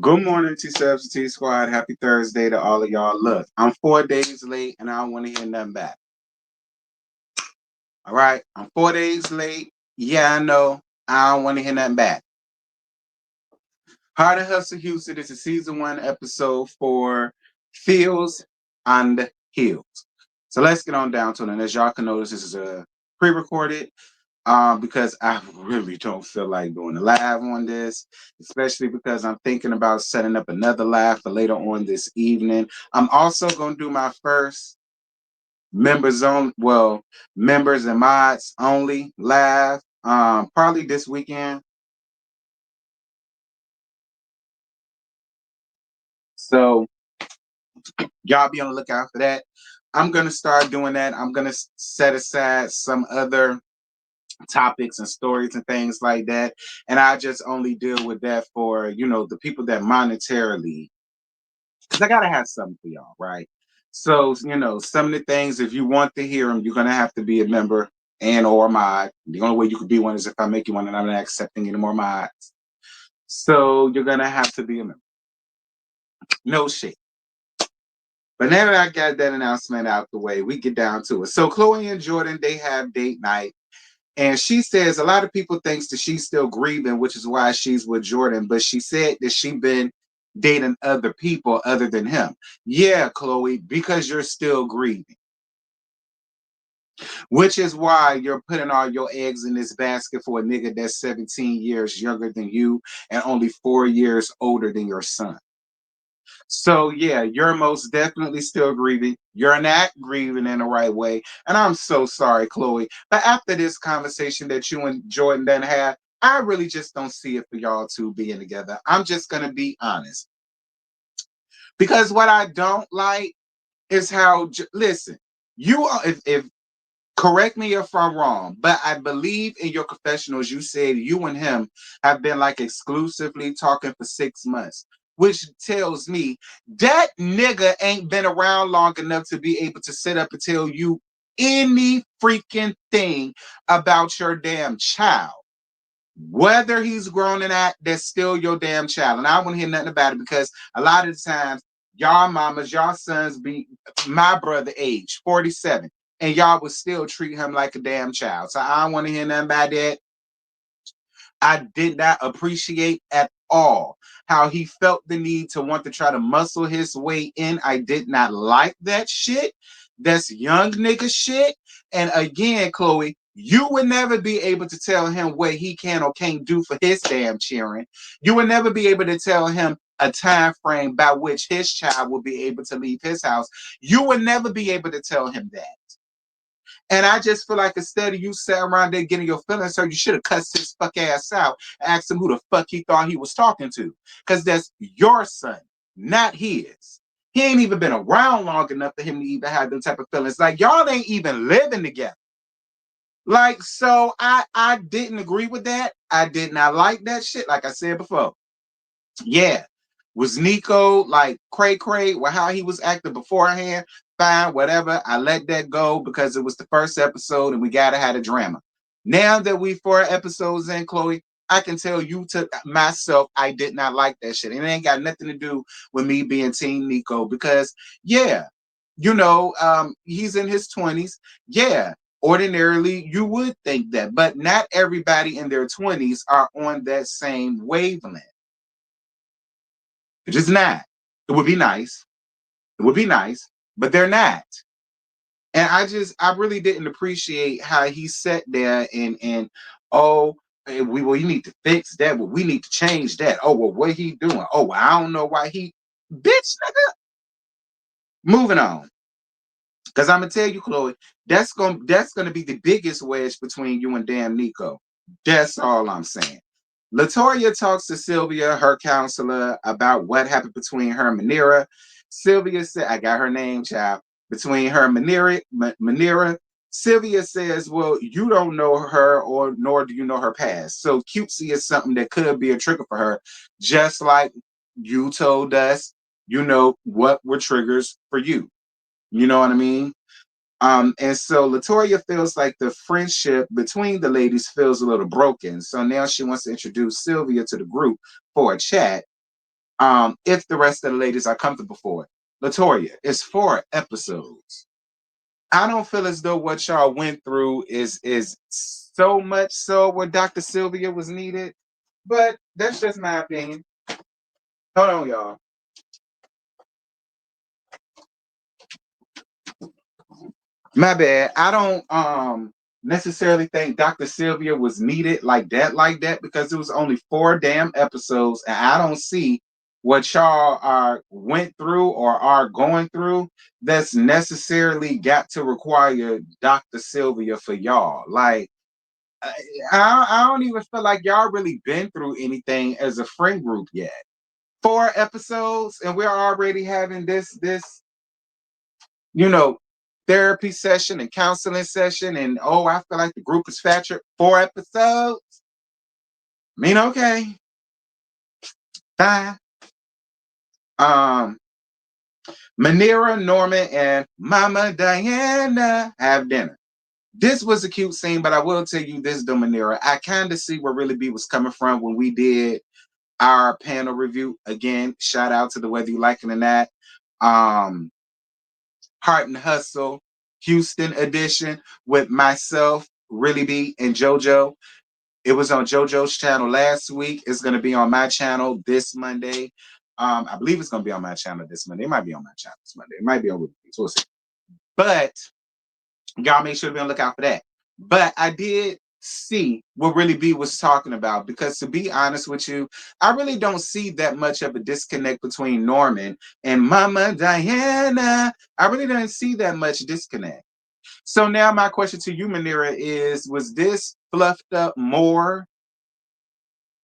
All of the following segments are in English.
Good morning, T Subs T Squad. Happy Thursday to all of y'all. Look, I'm 4 days late and I don't want to hear nothing back. All right, I'm 4 days late. Yeah, I know. I don't want to hear nothing back. How to Hustle Houston is a season 1 episode for Feels and Heels. So let's get on down to it. And as y'all can notice, this is a pre-recorded because I really don't feel like doing a live on this, especially because I'm thinking about setting up another live for later on this evening. I'm also going to do my first members and mods only live, probably this weekend. So y'all be on the lookout for that. I'm going to start doing that. I'm going to set aside some other topics and stories and things like that. And I just only deal with that for, the people that monetarily, because I got to have something for y'all, right? So, some of the things, if you want to hear them, you're going to have to be a member and or mod. The only way you could be one is if I make you one and I'm not accepting any more mods. So you're going to have to be a member. No shit. But now that I got that announcement out the way, we get down to it. So Chloe and Jordan, they have date night. And she says a lot of people thinks that she's still grieving, which is why she's with Jordan. But she said that she been dating other people other than him. Yeah, Chloe, because you're still grieving. Which is why you're putting all your eggs in this basket for a nigga that's 17 years younger than you and only 4 years older than your son. So yeah, you're most definitely still grieving. You're not grieving in the right way. And I'm so sorry, Chloe. But after this conversation that you and Jordan done had, I really just don't see it for y'all two being together. I'm just gonna be honest. Because what I don't like is how listen, you are if correct me if I'm wrong, but I believe in your confessionals you said you and him have been like exclusively talking for 6 months, which tells me that nigga ain't been around long enough to be able to sit up and tell you any freaking thing about your damn child. Whether he's grown or not, that's still your damn child. And I don't want to hear nothing about it because a lot of the times, y'all mamas, y'all sons be my brother age, 47, and y'all would still treat him like a damn child. So I don't want to hear nothing about that. I did not appreciate at all how he felt the need to want to try to muscle his way in. I did not like that shit. That's young nigga shit. And again, Chloe, you would never be able to tell him what he can or can't do for his damn cheering. You would never be able to tell him a time frame by which his child will be able to leave his house. You would never be able to tell him that. And I just feel like instead of you sat around there getting your feelings hurt, you should have cussed his fuck ass out and asked him who the fuck he thought he was talking to. Because that's your son, not his. He ain't even been around long enough for him to even have them type of feelings. Like y'all ain't even living together. Like, so I didn't agree with that. I did not like that shit, like I said before. Yeah. Was Nico like cray cray with how he was acting beforehand? Fine, whatever. I let that go because it was the first episode and we gotta have a drama. Now that we 4 episodes in, Chloe, I can tell you to myself I did not like that shit. And it ain't got nothing to do with me being Team Nico because yeah, he's in his 20s. Yeah, ordinarily you would think that, but not everybody in their 20s are on that same wavelength. It's just not. It would be nice. It would be nice, but they're not. And I really didn't appreciate how he sat there and oh, you need to fix that. Well, we need to change that. Oh, well, what he doing? Oh, well, I don't know why bitch nigga. Moving on. Because I'm gonna tell you, Chloe, that's gonna be the biggest wedge between you and damn Nico. That's all I'm saying. Latoya talks to Sylvia, her counselor, about what happened between her and Manira. Sylvia said, I got her name, child. Between her and Manira, Sylvia says, well, you don't know her or nor do you know her past. So cutesy is something that could be a trigger for her, just like you told us, what were triggers for you. You know what I mean? And so Latoya feels like the friendship between the ladies feels a little broken. So now she wants to introduce Sylvia to the group for a chat. if the rest of the ladies are comfortable for it. Latoya, it's 4 episodes. I don't feel as though what y'all went through is so much so where Dr. Sylvia was needed, but that's just my opinion. Hold on, y'all. My bad. I don't necessarily think Dr. Sylvia was needed like that, because it was only 4 damn episodes, and I don't see what y'all are went through or are going through that's necessarily got to require Dr. Sylvia for y'all. Like I, I don't even feel like y'all really been through anything as a friend group yet. 4 episodes, and we're already having this you know, therapy session and counseling session, and oh, I feel like the group is fractured. 4 episodes. I mean, okay, fine. Um, Manera, Norman, and Mama Diana have dinner. This was a cute scene, but I will tell you this, though, Manera. I kind of see where Really B was coming from when we did our panel review. Again, shout out to the Whether You Like It or Not. Um, Heart and Hustle, Houston edition with myself, Really B, and JoJo. It was on JoJo's channel last week. It's going to be on my channel this Monday. I believe it's going to be on my channel this Monday. It might be on my channel this Monday. It might be on Really B. We'll see. But y'all make sure to be on the lookout for that. But I did see what Really B was talking about, because to be honest with you, I really don't see that much of a disconnect between Norman and Mama Diana. I really didn't see that much disconnect. So now my question to you, Manera, is: was this fluffed up more,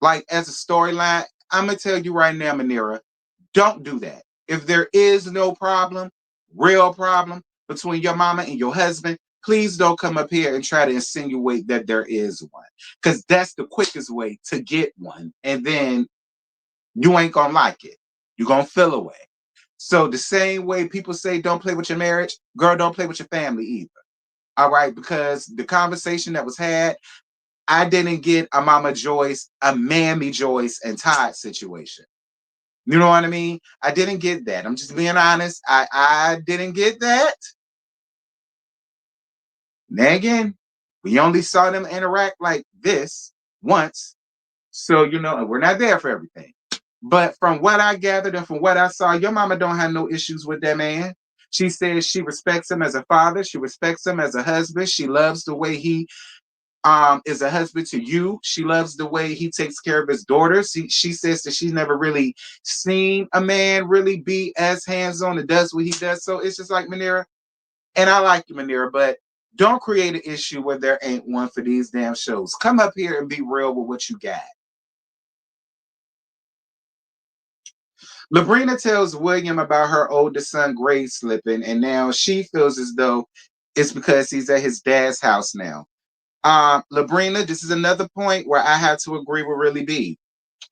like as a storyline? I'm gonna tell you right now, Manera, don't do that. If there is no problem, real problem between your mama and your husband, please don't come up here and try to insinuate that there is one, because that's the quickest way to get one, and then you ain't gonna like it. You're gonna feel away. So the same way people say don't play with your marriage, girl, don't play with your family either. All right, because the conversation that was had, I didn't get a Mama Joyce, a Mammy Joyce, and Todd situation. You know what I mean? I didn't get that. I'm just being honest. I didn't get that. Now again, we only saw them interact like this once. So, and we're not there for everything. But from what I gathered and from what I saw, your mama don't have no issues with that man. She says she respects him as a father. She respects him as a husband. She loves the way he is a husband to you. She loves the way he takes care of his daughters. She says that she's never really seen a man really be as hands-on and does what he does. So it's just like, Manera, and I like you, Manera, but don't create an issue where there ain't one for these damn shows. Come up here and be real with what you got. Labrina tells William about her oldest son grade slipping, and now she feels as though it's because he's at his dad's house now. Labrina, this is another point where I have to agree with Really B.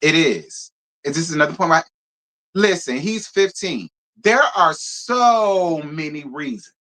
It is. This is another point where listen, he's 15. There are so many reasons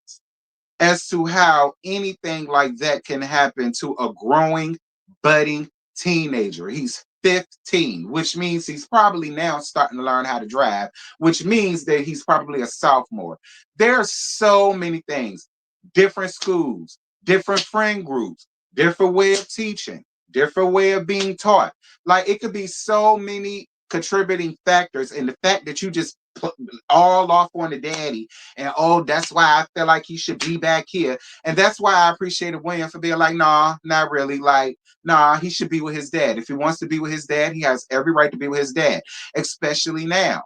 as to how anything like that can happen to a growing, budding teenager. He's 15, which means he's probably now starting to learn how to drive, which means that he's probably a sophomore. There are so many things, different schools, different friend groups, different way of teaching, different way of being taught. Like it could be so many contributing factors, and the fact that you just put all off on the daddy, and oh, that's why I feel like he should be back here. And that's why I appreciated William for being like, nah, not really. Like, nah, he should be with his dad. If he wants to be with his dad, he has every right to be with his dad, especially now.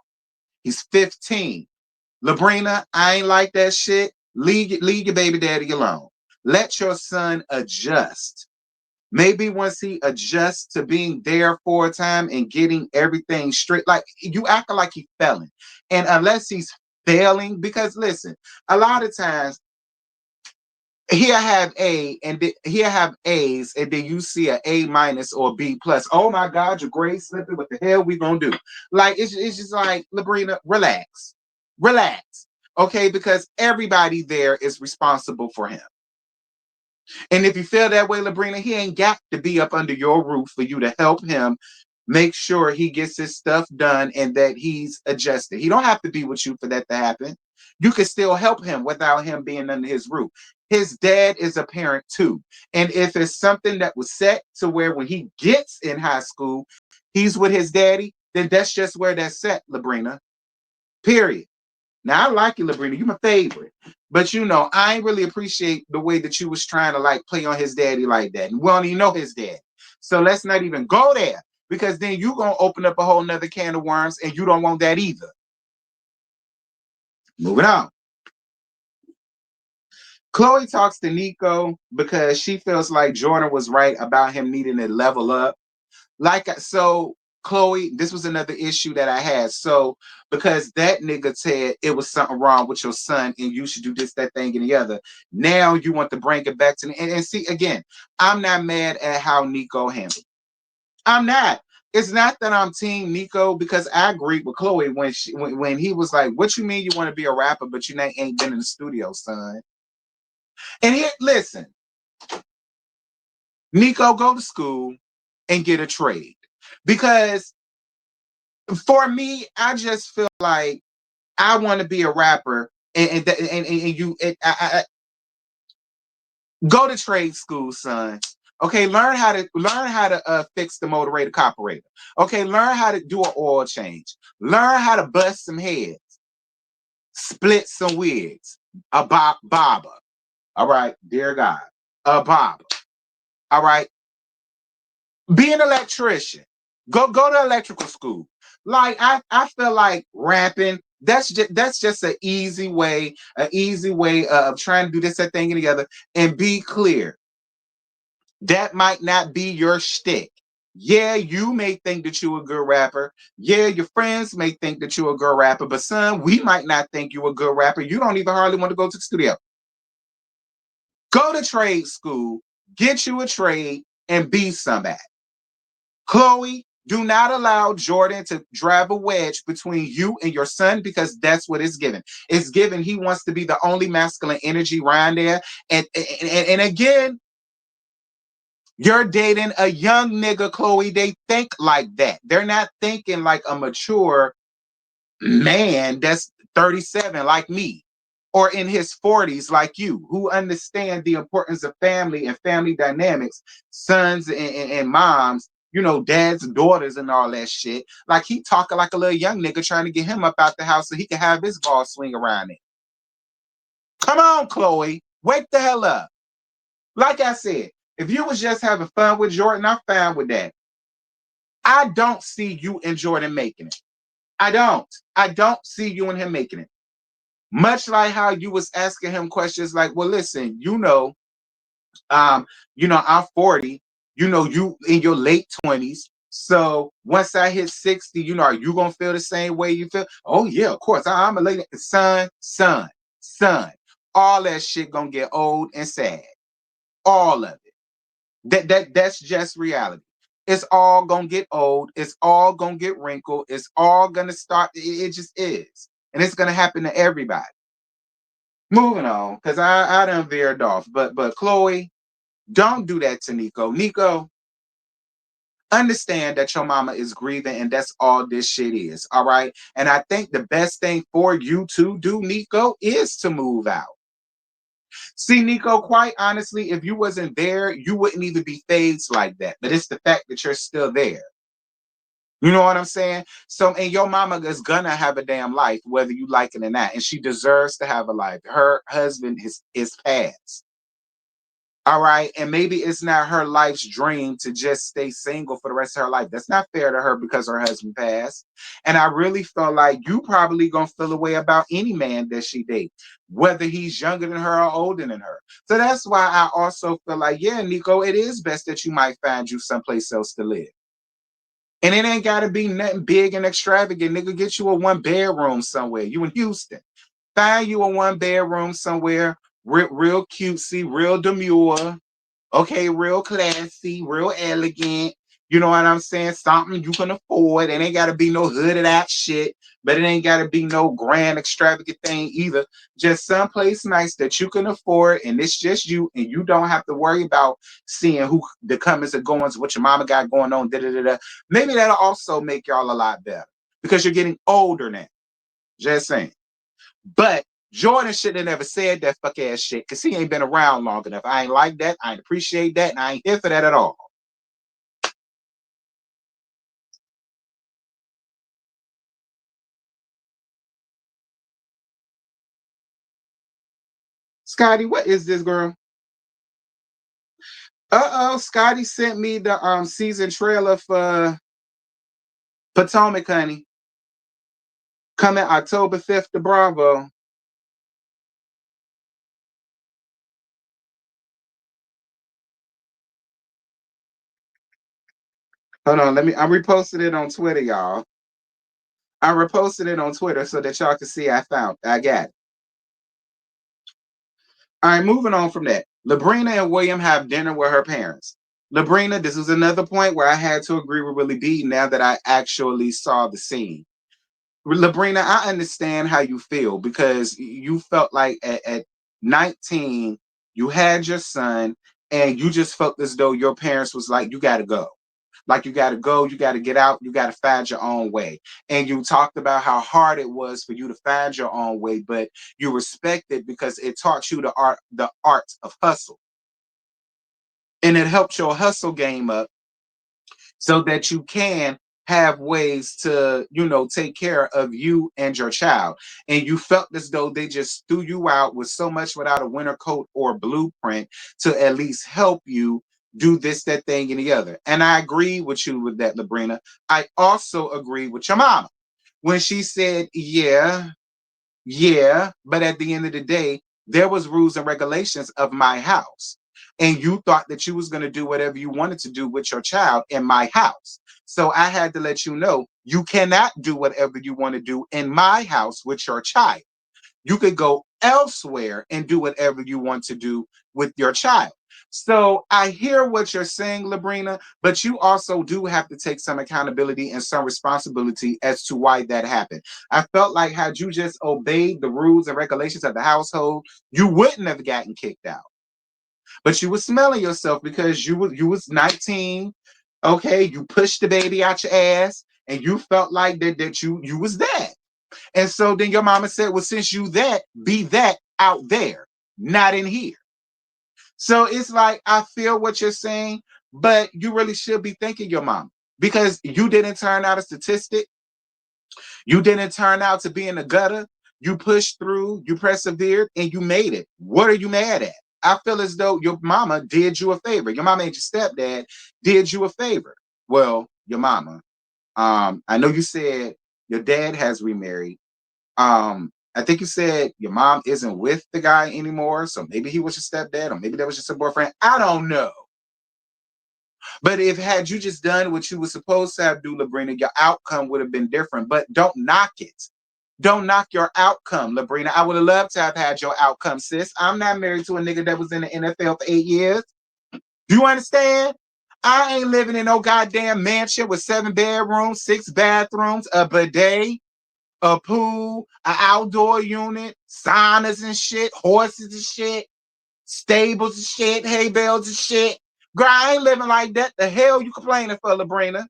He's 15. Labrina, I ain't like that shit. Leave your baby daddy alone. Let your son adjust. Maybe once he adjusts to being there for a time and getting everything straight, like you acting like he's failing. And unless he's failing, because listen, a lot of times he'll have he'll have A's, and then you see a A minus or B plus. Oh my God, your grade slipping. What the hell we gonna do? Like it's just like, Labrina, relax, relax, okay? Because everybody there is responsible for him. And if you feel that way, Labrina, he ain't got to be up under your roof for you to help him Make sure he gets his stuff done and that he's adjusted. He don't have to be with you for that to happen. You can still help him without him being under his roof. His dad is a parent too. And if it's something that was set to where when he gets in high school, he's with his daddy, then that's just where that's set, Labrina. Period. Now I like you, Labrina. You my favorite. But I ain't really appreciate the way that you was trying to like play on his daddy like that. And we don't even know his dad. So let's not even go there. Because then you're gonna open up a whole nother can of worms and you don't want that either. Moving on. Chloe talks to Nico because she feels like Jordan was right about him needing to level up. So Chloe, this was another issue that I had. So because that nigga said it was something wrong with your son and you should do this, that thing, and the other. Now you want to bring it back to me. And see, again, I'm not mad at how Nico handled it. I'm not. It's not that I'm team Nico because I agreed with Chloe when he was like, "What you mean you want to be a rapper, but you ain't been in the studio, son?" And here, listen, Nico, go to school and get a trade because for me, I just feel like I want to be a rapper, and go to trade school, son. Okay, learn how to fix the motor carburetor. Okay, learn how to do an oil change. Learn how to bust some heads, split some wigs. A barber. All right, dear God, a barber. All right, be an electrician. Go to electrical school. Like I feel like rapping. That's just an easy way of trying to do this that thing and the other. And be clear, that might not be your shtick. Yeah, you may think that you're a good rapper. Yeah, your friends may think that you're a good rapper, but son, we might not think you're a good rapper. You don't even hardly want to go to the studio. Go to trade school, get you a trade, and be somebody. Chloe, do not allow Jordan to drive a wedge between you and your son because that's what it's given. It's given he wants to be the only masculine energy around there. And again, you're dating a young nigga, Chloe. They think like that. They're not thinking like a mature man that's 37 like me or in his 40s like you who understand the importance of family and family dynamics, sons and moms, dads and daughters and all that shit. Like he talking like a little young nigga trying to get him up out the house so he can have his ball swing around it. Come on, Chloe. Wake the hell up. Like I said, if you was just having fun with Jordan, I'm fine with that. I don't see you and Jordan making it. I don't. I don't see you and him making it. Much like how you was asking him questions like, well, listen, I'm 40, you in your late 20s. So once I hit 60, are you gonna feel the same way you feel? Oh, yeah, of course. I'm a lady. Son. All that shit gonna get old and sad. All of it. That's just reality. It's all gonna get old. It's all gonna get wrinkled. It's all gonna start. It just is, and it's gonna happen to everybody. Moving on, because I done veered off. But Chloe, don't do that to Nico. Nico, understand that your mama is grieving, and that's all this shit is. All right. And I think the best thing for you to do, Nico, is to move out. See, Nico, quite honestly, if you wasn't there, you wouldn't even be phased like that. But it's the fact that you're still there. You know what I'm saying? So, and your mama is gonna have a damn life, whether you like it or not, and she deserves to have a life. Her husband is passed. All right. And maybe it's not her life's dream to just stay single for the rest of her life. That's not fair to her because her husband passed. And I really feel like you probably gonna feel a way about any man that she dates, whether he's younger than her or older than her. So that's why I also feel like, yeah, Nico, it is best that you might find you someplace else to live. And it ain't gotta be nothing big and extravagant. Nigga, get you a 1 bedroom somewhere. You in Houston. Find you a 1 bedroom somewhere, real cutesy, real demure, okay, real classy, real elegant. You know what I'm saying? Something you can afford. It ain't got to be no hood of that shit, but it ain't got to be no grand extravagant thing either. Just someplace nice that you can afford, and it's just you, and you don't have to worry about seeing who the comings and goings, what your mama got going on. Da, da, da, da. Maybe that'll also make y'all a lot better because you're getting older now. Just saying. But Jordan should have never said that fuck ass shit because he ain't been around long enough. I ain't like that. I ain't appreciate that. And I ain't here for that at all. Scotty, what is this, girl? Uh-oh, Scotty sent me the season trailer for Potomac, honey. Coming October 5th to Bravo. Hold on, I reposted it on Twitter, y'all. I reposted it on Twitter so that y'all can see I got it. All right, moving on from that. Labrina and William have dinner with her parents. Labrina, this was another point where I had to agree with Willie B now that I actually saw the scene. Labrina, I understand how you feel because you felt like at 19, you had your son and you just felt as though your parents was like, you got to go. Like, you got to go, you got to get out, you got to find your own way. And you talked about how hard it was for you to find your own way, but you respect it because it taught you the art of hustle. And it helped your hustle game up so that you can have ways to, take care of you and your child. And you felt as though they just threw you out with so much without a winter coat or blueprint to at least help you do this, that thing, and the other. And I agree with you with that, Labrina. I also agree with your mama when she said, yeah, but at the end of the day, there was rules and regulations of my house. And you thought that you was going to do whatever you wanted to do with your child in my house. So I had to let you know you cannot do whatever you want to do in my house with your child. You could go elsewhere and do whatever you want to do with your child. So I hear what you're saying, Labrina, but you also do have to take some accountability and some responsibility as to why that happened. I felt like had you just obeyed the rules and regulations of the household, you wouldn't have gotten kicked out. But you were smelling yourself because you was 19. Okay, you pushed the baby out your ass, and you felt like that you was that. And so then your mama said, well, since you that, be that out there, not in here. So it's like, I feel what you're saying, but you really should be thanking your mom because you didn't turn out a statistic. You didn't turn out to be in the gutter. You pushed through, you persevered, and you made it. What are you mad at? I feel as though your mama did you a favor. Your mama and your stepdad did you a favor. Well, your mama. I know you said your dad has remarried. I think you said your mom isn't with the guy anymore, so maybe he was your stepdad, or maybe that was just a boyfriend. I don't know. But if had you just done what you were supposed to have do, Labrina, your outcome would have been different. But don't knock it. Don't knock your outcome, Labrina. I would have loved to have had your outcome, sis. I'm not married to a nigga that was in the NFL for 8 years. Do you understand? I ain't living in no goddamn mansion with 7 bedrooms, 6 bathrooms, a bidet, a pool, an outdoor unit, saunas and shit, horses and shit, stables and shit, hay bales and shit. Girl, I ain't living like that. The hell you complaining for, Labrina?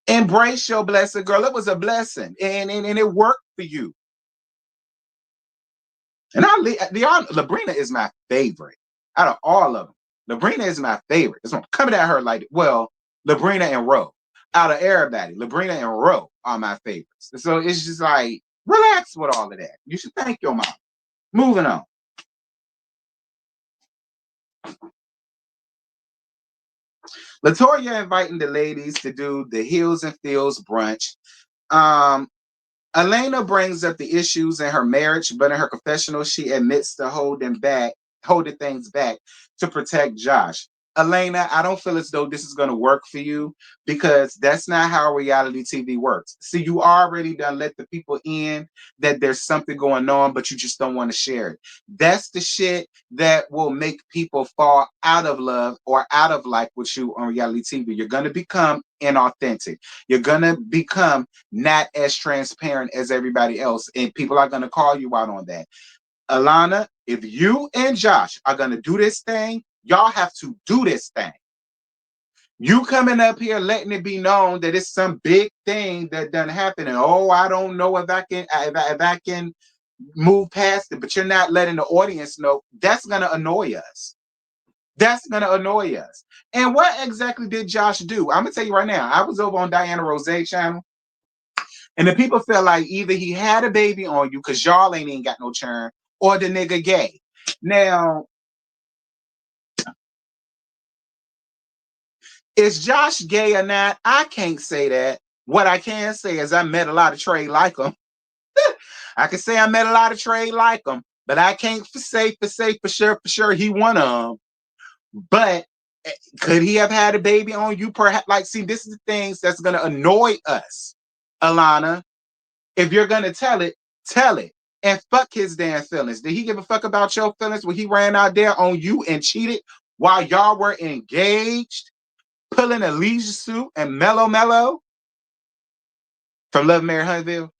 Embrace your blessing, girl. It was a blessing, and it worked for you. And Labrina is my favorite out of all of them. Labrina is my favorite. It's coming at her like, well, Labrina and Ro. Out of everybody, Labrina and Ro are my favorites. So it's just like, relax with all of that. You should thank your mom. Moving on. Latoya inviting the ladies to do the Heels and Feels brunch. Um, Elena brings up the issues in her marriage, but in her confessional, she admits to holding things back to protect Josh. Elena, I don't feel as though this is going to work for you because that's not how reality TV works. See, you already done let the people in that there's something going on, but you just don't want to share it. That's the shit that will make people fall out of love or out of like with you on reality TV. You're going to become inauthentic. You're going to become not as transparent as everybody else, and people are going to call you out on that. Alana, if you and Josh are going to do this thing, y'all have to do this thing. You coming up here letting it be known that it's some big thing that done happen, and oh, I don't know if I can move past it, but you're not letting the audience know. That's gonna annoy us. That's gonna annoy us. And what exactly did Josh do? I'm gonna tell you right now. I was over on Diana Rose's channel, and the people felt like either he had a baby on you because y'all ain't even got no churn, or the nigga gay. Now, is Josh gay or not? I can't say that. What I can say is I met a lot of trade like him. I can say I met a lot of trade like him, but I can't say for sure he one of them. But could he have had a baby on you? Perhaps. Like, see, this is the things that's gonna annoy us, Alana. If you're gonna tell it, tell it. And fuck his damn feelings. Did he give a fuck about your feelings when he ran out there on you and cheated while y'all were engaged? Pulling a leisure suit and mellow from Love Mary Huntsville.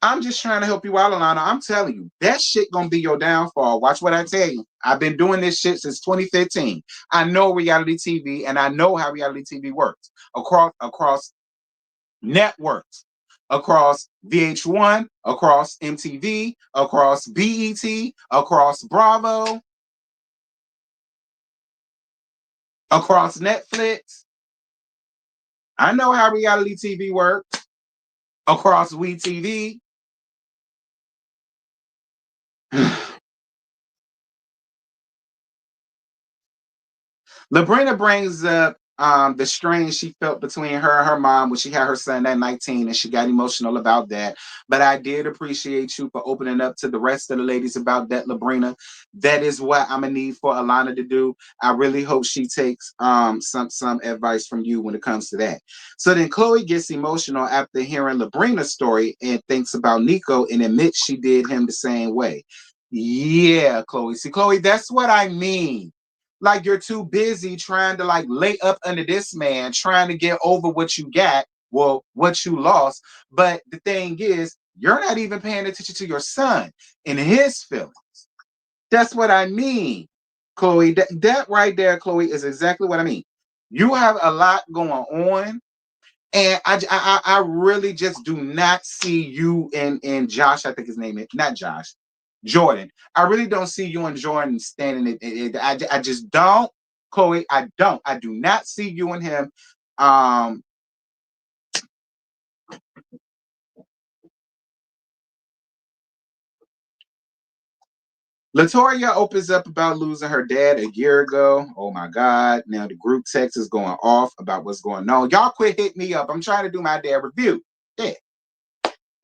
I'm just trying to help you out, Alana. I'm telling you, that shit gonna be your downfall. Watch what I tell you. I've been doing this shit since 2015. I know reality TV and I know how reality TV works across networks, across VH1, across MTV, across BET, across Bravo, across Netflix. I know how reality TV works across WeTV. Labrina brings up the strain she felt between her and her mom when she had her son at 19, and she got emotional about that. But I did appreciate you for opening up to the rest of the ladies about that, Labrina. That is what I'm gonna need for Alana to do. I really hope she takes some advice from you when it comes to that. So then Chloe gets emotional after hearing Labrina's story and thinks about Nico and admits she did him the same way. Yeah, Chloe. See, Chloe, that's what I mean. Like, you're too busy trying to like lay up under this man, trying to get over what you got, well, what you lost. But the thing is, you're not even paying attention to your son and his feelings. That's what I mean, Chloe. That right there, Chloe, is exactly what I mean. You have a lot going on, and I really just do not see you and Josh. I think his name is not Josh, Jordan. I really don't see you and Jordan standing it. I just don't, Chloe. I don't. I do not see you and him. Um, Latoya opens up about losing her dad a year ago. Oh my God. Now the group text is going off about what's going on. Y'all quit hitting me up. I'm trying to do my dad review. Yeah.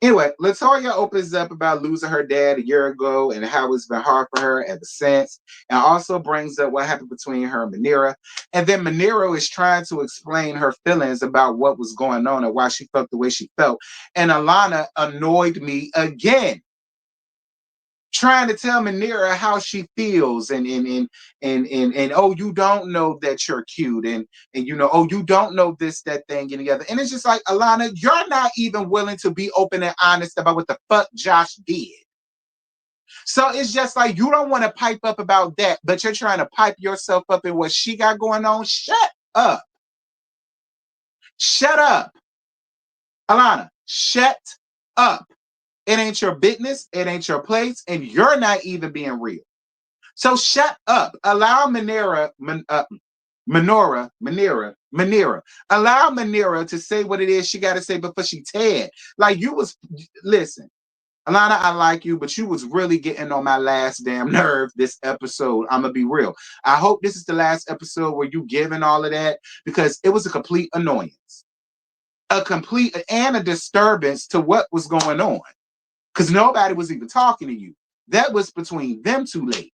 Anyway, Latoya opens up about losing her dad a year ago and how it's been hard for her ever since, and also brings up what happened between her and Manira. And then Manira is trying to explain her feelings about what was going on and why she felt the way she felt. And Alana annoyed me again, trying to tell Manira how she feels and oh, you don't know that you're cute and you know, oh, you don't know this, that thing and the other. And it's just like, Alana, you're not even willing to be open and honest about what the fuck Josh did. So it's just like you don't want to pipe up about that, but you're trying to pipe yourself up in what she got going on. Shut up. Shut up. Alana, shut up. It ain't your business, it ain't your place, and you're not even being real. So shut up. Allow Manira. Allow Manira to say what it is she got to say before she Ted. Like you was, listen, Alana, I like you, but you was really getting on my last damn nerve this episode. I'm going to be real. I hope this is the last episode where you giving all of that because it was a complete annoyance. A complete and a disturbance to what was going on because nobody was even talking to you. That was between them two ladies.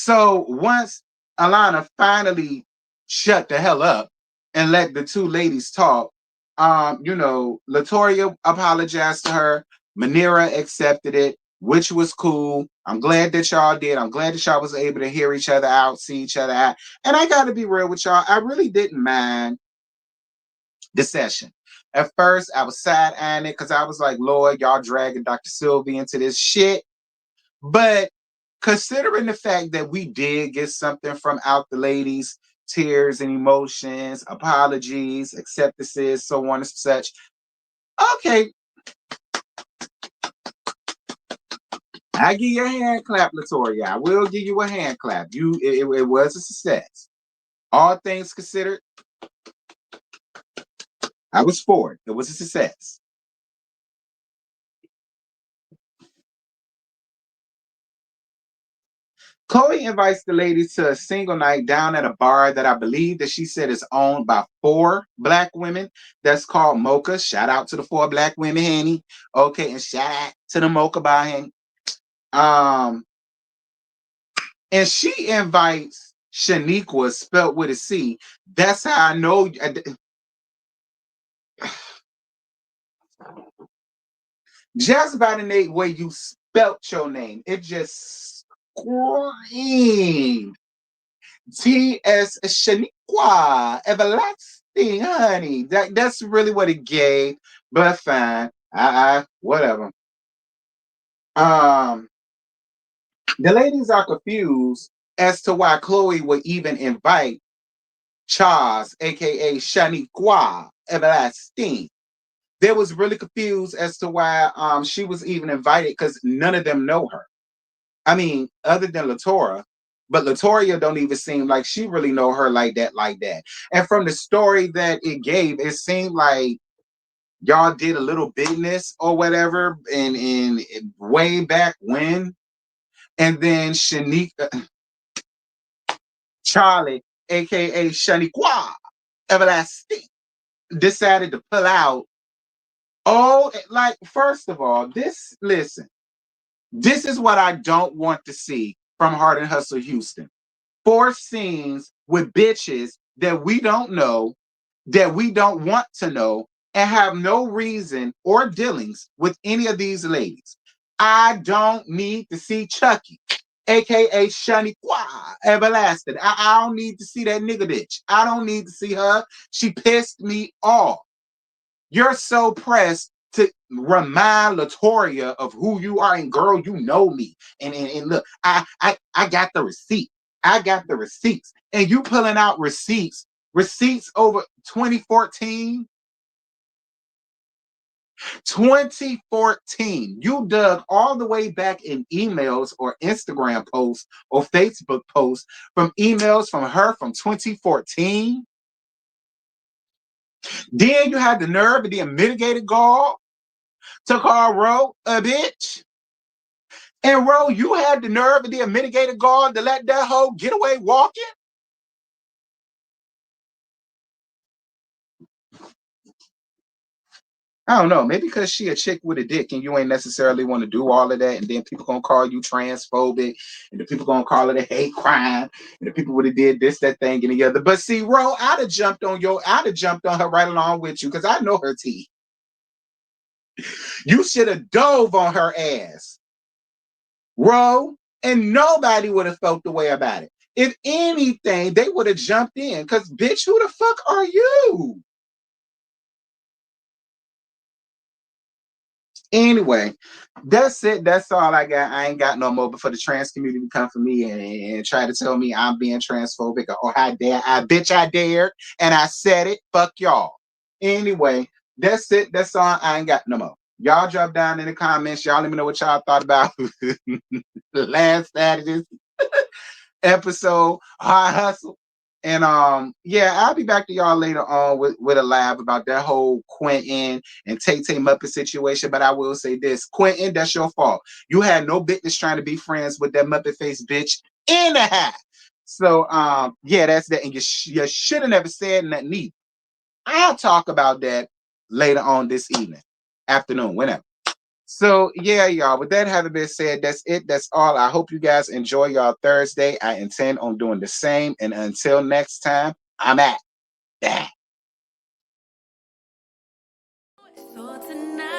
So once Alana finally shut the hell up and let the two ladies talk, Latoya apologized to her. Manira accepted it, which was cool. I'm glad that y'all did. I'm glad that y'all was able to hear each other out, see each other out. And I got to be real with y'all. I really didn't mind the session. At first, I was side eyeing it because I was like, Lord, y'all dragging Dr. Sylvie into this shit. But considering the fact that we did get something from out the ladies, tears and emotions, apologies, acceptances, so on and such. Okay, I give you a hand clap, Latoya. I will give you a hand clap. It was a success. All things considered, I was for it. It was a success. Chloe invites the ladies to a single night down at a bar that I believe that she said is owned by 4 black women. That's called Mocha. Shout out to the 4 black women, Henny. Okay, and shout out to the Mocha bar, Henny. And she invites Shaniqua, spelled with a C. That's how I know. Just by the way you spelt your name, it just screamed T.S. Shaniqua, everlasting, honey. That's really what it gave, but fine. Whatever. Um, the ladies are confused as to why Chloe would even invite Charles, aka Shaniqua, everlasting. They was really confused as to why she was even invited because none of them know her. I mean, other than Latora, but Latoria don't even seem like she really know her like that, like that. And from the story that it gave, it seemed like y'all did a little business or whatever, in way back when. And then Shanika, Charlie, aka Shaniqua, everlasting, decided to pull out. Oh, like first of all, listen, this is what I don't want to see from Heart and Hustle Houston. 4 scenes with bitches that we don't know, that we don't want to know, and have no reason or dealings with any of these ladies. I don't need to see Chucky, aka Shaniqua, everlasting. I don't need to see that nigga bitch. I don't need to see her. She pissed me off. You're so pressed to remind Latoria of who you are, and girl, you know me. And look, I got the receipt. I got the receipts. And you pulling out receipts over 2014. 2014. You dug all the way back in emails or Instagram posts or Facebook posts from emails from her from 2014. Then you had the nerve of the unmitigated gall to call Ro a bitch. And Ro, you had the nerve of the unmitigated gall to let that hoe get away walking? I don't know. Maybe because she a chick with a dick and you ain't necessarily want to do all of that. And then people gonna call you transphobic. And the people gonna call it a hate crime. And the people would have did this, that thing, and the other. But see, Ro, I'd have jumped on her right along with you because I know her teeth. You should have dove on her ass. Ro, and nobody would have felt the way about it. If anything, they would have jumped in because, bitch, who the fuck are you? Anyway, that's it. That's all I got. I ain't got no more. But for the trans community to come for me and try to tell me I'm being transphobic or how dare I, bitch, I dared and I said it. Fuck y'all. Anyway, that's it. That's all. I ain't got no more. Y'all drop down in the comments. Y'all let me know what y'all thought about last Saturday's episode, Hard Hustle. And yeah, I'll be back to y'all later on with a live about that whole Quentin and Tay Tay Muppet situation. But I will say this, Quentin, that's your fault. You had no business trying to be friends with that Muppet face bitch in the hat. So yeah, that's that. And you should have never said nothing either. I'll talk about that later on this evening, afternoon, whenever. So yeah, y'all. With that having been said, that's it. That's all. I hope you guys enjoy y'all Thursday. I intend on doing the same. And until next time, I'm at that. So tonight.